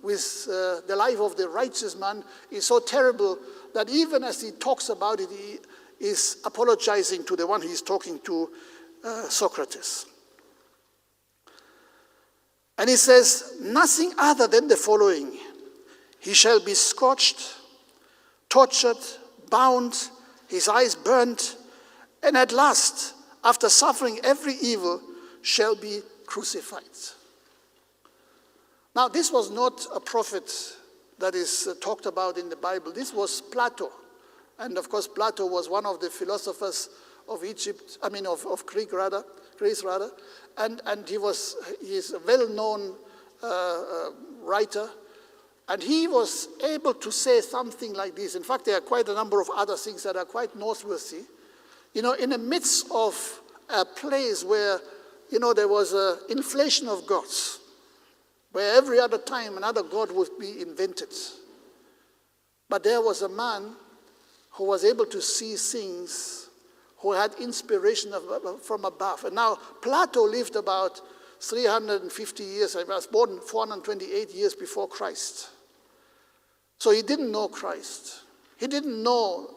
with the life of the righteous man is so terrible that even as he talks about it, he is apologizing to the one he's talking to, Socrates. And he says, nothing other than the following: he shall be scorched, tortured, bound, his eyes burnt, and at last, after suffering every evil, shall be crucified. Now, this was not a prophet that is talked about in the Bible. This was Plato. And of course, Plato was one of the philosophers of Greece rather. And he is a well-known writer. And he was able to say something like this. In fact, there are quite a number of other things that are quite noteworthy. You know, in the midst of a place where, you know, there was an inflation of gods, where every other time another god would be invented. But there was a man who was able to see things, who had inspiration from above. And now, Plato lived about 350 years, he was born 428 years before Christ. So he didn't know Christ. He didn't know,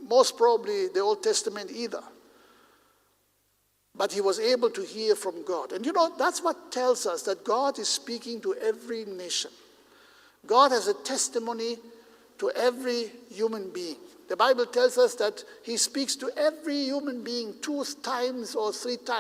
most probably, the Old Testament either. But he was able to hear from God. And you know, that's what tells us that God is speaking to every nation. God has a testimony to every human being. The Bible tells us that he speaks to every human being 2 times or 3 times